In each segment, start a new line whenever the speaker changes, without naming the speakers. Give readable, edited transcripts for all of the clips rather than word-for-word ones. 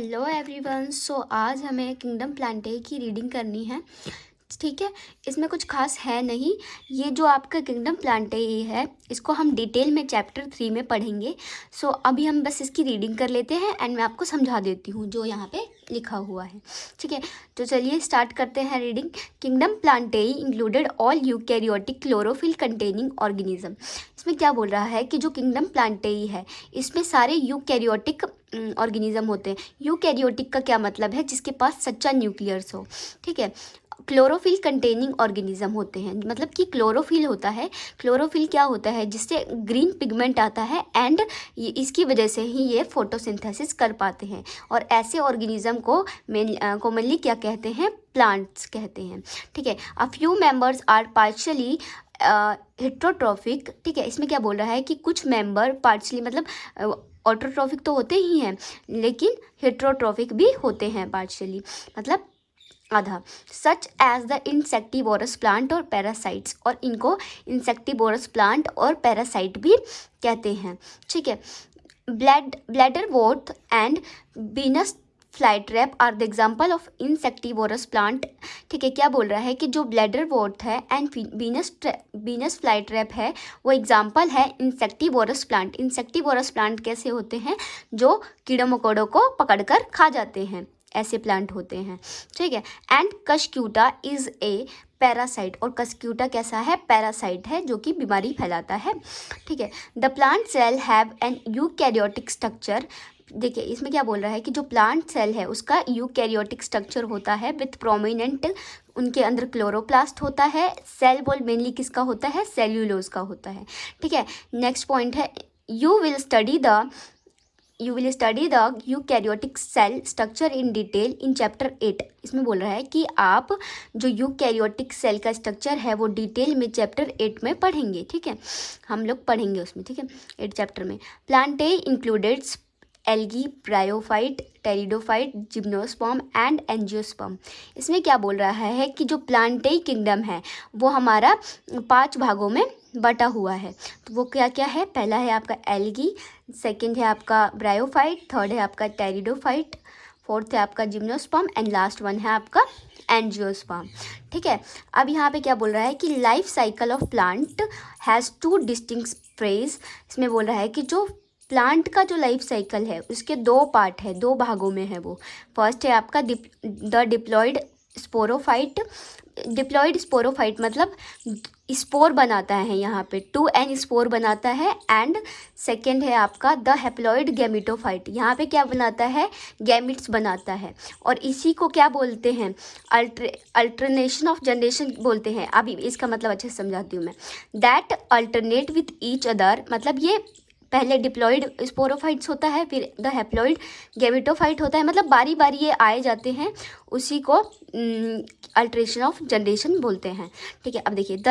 Hello everyone. सो आज हमें kingdom Plantae की रीडिंग करनी है। ठीक है, इसमें कुछ खास है नहीं। ये जो आपका किंगडम प्लांटे है, इसको हम डिटेल में चैप्टर 3 में पढ़ेंगे। सो अभी हम बस इसकी रीडिंग कर लेते हैं एंड मैं आपको समझा देती हूँ जो यहाँ पे लिखा हुआ है। ठीक है, तो चलिए स्टार्ट करते हैं reading. Kingdom Plantae included all eukaryotic chlorophyll containing organism. इसमें क्या बोल रहा है कि जो किंगडम प्लांटे है, इसमें सारे यूकैरियोटिक ऑर्गेनिज्म होते हैं। यूकैरियोटिक का क्या मतलब है? जिसके पास सच्चा न्यूक्लियस हो। ठीक है, क्लोरोफिल कंटेनिंग ऑर्गेनिज्म होते हैं, मतलब कि क्लोरोफिल होता है। क्लोरोफिल क्या होता है? जिससे ग्रीन पिगमेंट आता है एंड इसकी वजह से ही ये फोटोसिंथेसिस कर पाते हैं। और ऐसे ऑर्गेनिज्म को कॉमनली क्या कहते हैं? प्लांट्स कहते हैं। ठीक है, a few members are partially heterotrophic. ठीक है, इसमें क्या बोल रहा है कि कुछ मेंबर पार्शियली मतलब ऑटोट्रॉफिक तो होते ही हैं, लेकिन हेट्रोट्रॉफिक भी होते हैं पार्शियली, मतलब आधा। Such as the insectivorous plant और पैरासाइट्स, और इनको इंसेक्टिवोरस प्लांट और पैरासाइट भी कहते हैं। ठीक है, bladderwort and Venus flytrap are the example of insectivorous plant. ठीक है, क्या बोल रहा है कि जो ब्लैडर वोर्थ है एंड बीनस फ्लाईट्रैप है, वो एग्जाम्पल है इंसेक्टिवोरस प्लांट। इंसेक्टिवोरस प्लांट कैसे होते हैं? जो कीड़ों मकोड़ों को पकड़कर खा जाते हैं, ऐसे प्लांट होते हैं। ठीक है, एंड कशक्यूटा इज ए पैरासाइट, और कशक्यूटा कैसा है? पैरासाइट है जो कि बीमारी फैलाता है। ठीक है, the plant cell have an eukaryotic structure. देखिए, इसमें क्या बोल रहा है कि जो प्लांट सेल है उसका यूकैरियोटिक स्ट्रक्चर होता है विथ प्रोमिनेंट, उनके अंदर क्लोरोप्लास्ट होता है। सेल वॉल मेनली किसका होता है? सेल्यूलोज का होता है। ठीक है, नेक्स्ट पॉइंट है you will study the eukaryotic cell structure in detail in chapter 8। इसमें बोल रहा है कि आप जो यूकैरियोटिक सेल का स्ट्रक्चर है वो डिटेल में चैप्टर 8 में पढ़ेंगे। ठीक है, हम लोग पढ़ेंगे उसमें। ठीक है, 8 चैप्टर में। Plantae includes algae, bryophyte, pteridophyte, gymnosperm and angiosperm. इसमें क्या बोल रहा है कि जो प्लांटेई किंगडम है वो हमारा 5 भागों में बटा हुआ है। तो वो क्या क्या है? पहला है आपका एल्गी, सेकंड है आपका ब्रायोफाइट, थर्ड है आपका टेरिडोफाइट, फोर्थ है आपका जिम्नोस्पर्म एंड लास्ट वन है आपका एंजियोस्पर्म। ठीक है, अब यहाँ पे क्या बोल रहा है कि life cycle of plant has 2 distinct phase. इसमें बोल रहा है कि जो प्लांट का जो लाइफ साइकिल है उसके 2 पार्ट है, 2 भागों में है वो। फर्स्ट है आपका the diploid sporophyte. Diploid sporophyte मतलब स्पोर बनाता है, यहाँ पे 2n स्पोर बनाता है। एंड सेकेंड है आपका द हैप्लॉयड गैमिटोफाइट। यहाँ पे क्या बनाता है? गैमिट्स बनाता है। और इसी को क्या बोलते हैं? अल्टरनेशन ऑफ जनरेशन बोलते हैं। अभी इसका मतलब अच्छे से समझाती हूँ मैं। That alternate with each other, मतलब ये पहले डिप्लॉयड स्पोरोफाइट्स होता है, फिर द हैप्लॉयड गैमिटोफाइट होता है, मतलब बारी बारी ये आए जाते हैं, उसी को अल्टरेशन ऑफ जनरेशन बोलते हैं। ठीक है, अब देखिए the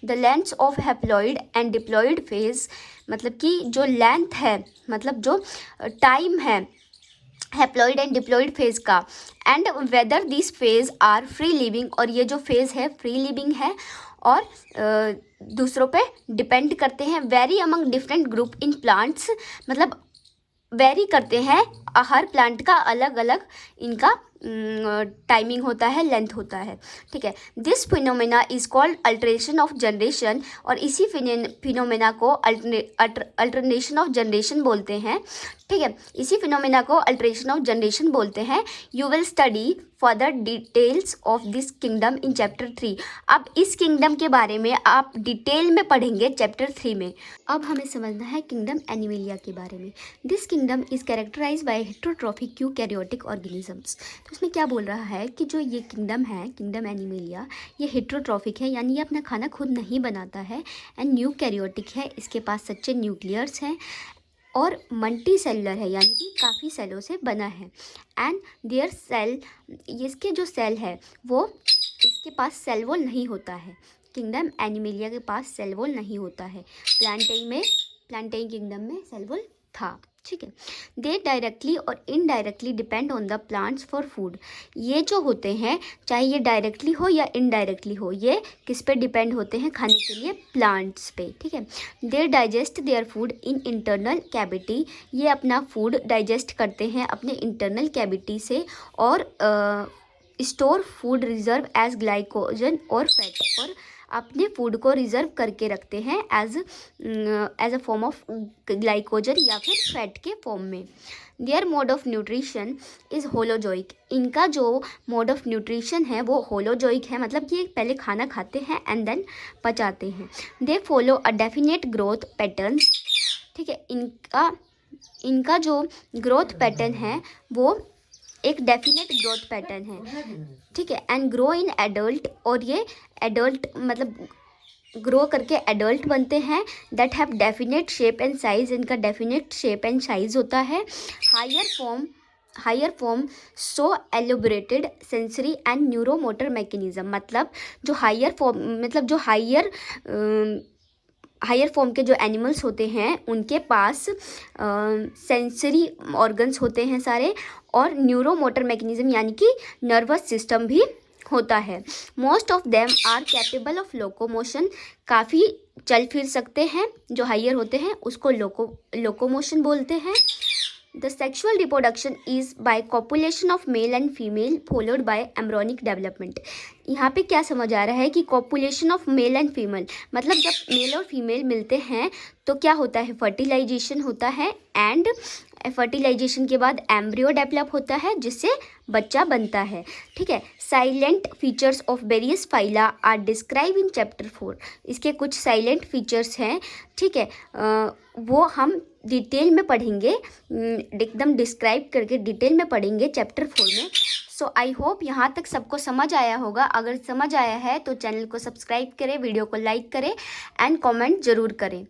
length of haploid and diploid phase, मतलब कि जो लेंथ है, मतलब जो टाइम है हैप्लॉयड एंड डिप्लॉयड फेज का, and whether this phase are free living, और ये जो फेज है फ्री लिविंग है और दूसरों पे डिपेंड करते हैं। Very among different group in plants, मतलब वेरी करते हैं, हर प्लांट का अलग अलग इनका टाइमिंग होता है, लेंथ होता है। ठीक है, this phenomena is called alteration of generation, और इसी फिनोमेना को अल्टरनेशन ऑफ जनरेशन बोलते हैं। ठीक है, इसी फिनोमेना को अल्टरेशन ऑफ जनरेशन बोलते हैं। You will study further details of this kingdom in chapter 3। अब इस किंगडम के बारे में आप डिटेल में पढ़ेंगे चैप्टर 3 में। अब हमें समझना है किंगडम एनिमेलिया के बारे में। This kingdom is characterise by heterotrophic eukaryotic organisms. तो उसमें क्या बोल रहा है कि जो ये किंगडम है, किंगडम एनिमेलिया, ये हेट्रोट्रॉफिक है, यानी ये अपना खाना खुद नहीं बनाता है, एंड यूकैरियोटिक है, इसके पास सच्चे न्यूक्लियर्स हैं, और मल्टी सेलुलर है, यानी कि काफ़ी सेलों से बना है। एंड देयर सेल, इसके जो सेल है वो, इसके पास सेल वॉल नहीं होता है। किंगडम एनिमेलिया के पास सेल वॉल नहीं होता है। प्लांटेई किंगडम में सेल वॉल था। ठीक है। दे डायरेक्टली और indirectly depend on the plants for food. ये जो होते हैं, चाहे ये डायरेक्टली हो या इनडायरेक्टली हो, ये किस पे डिपेंड होते हैं? खाने के लिए प्लांट्स पे, ठीक है। They digest their food in internal cavity. ये अपना फूड डाइजेस्ट करते हैं अपने इंटरनल कैविटी से और store food reserve as glycogen और फैट, और अपने फूड को रिजर्व करके रखते हैं as a form of glycogen या फिर फैट के फॉर्म में। Their mode of nutrition is holozoic. इनका जो मोड ऑफ न्यूट्रिशन है वो होलोजोइक है, मतलब कि पहले खाना खाते हैं एंड देन पचाते हैं। They follow a definite growth pattern, ठीक है। इनका जो ग्रोथ पैटर्न है वो एक डेफिनेट ग्रोथ पैटर्न है, ठीक है। एंड ग्रो इन एडल्ट, और ये एडल्ट मतलब ग्रो करके एडल्ट बनते हैं। That have definite shape and size, इनका डेफिनेट शेप एंड साइज होता है। Higher form so elaborated sensory and neuromotor mechanism, मतलब जो हायर फॉर्म, मतलब जो हायर फॉर्म के जो एनिमल्स होते हैं उनके पास सेंसरी ऑर्गन्स होते हैं सारे, और न्यूरोमोटर मैकेनिज्म यानी कि नर्वस सिस्टम भी होता है। Most of them are capable of locomotion, काफ़ी चल फिर सकते हैं। जो हायर होते हैं उसको लोकोमोशन बोलते हैं। The sexual reproduction is by copulation of male and female followed by embryonic development. यहाँ पे क्या समझ आ रहा है कि copulation of male and female, मतलब जब मेल और फीमेल मिलते हैं तो क्या होता है? फर्टिलाइजेशन होता है, एंड फर्टिलाइजेशन के बाद एम्ब्रियो डेवलप होता है जिससे बच्चा बनता है, ठीक है। Salient features of various phyla are describe in chapter 4। इसके कुछ साइलेंट फीचर्स हैं, ठीक है, वो हम डिटेल में पढ़ेंगे, एकदम डिस्क्राइब करके डिटेल में पढ़ेंगे चैप्टर 4 में। सो आई होप यहाँ तक सबको समझ आया होगा। अगर समझ आया है तो चैनल को सब्सक्राइब करें, वीडियो को लाइक करें एंड कमेंट ज़रूर करें।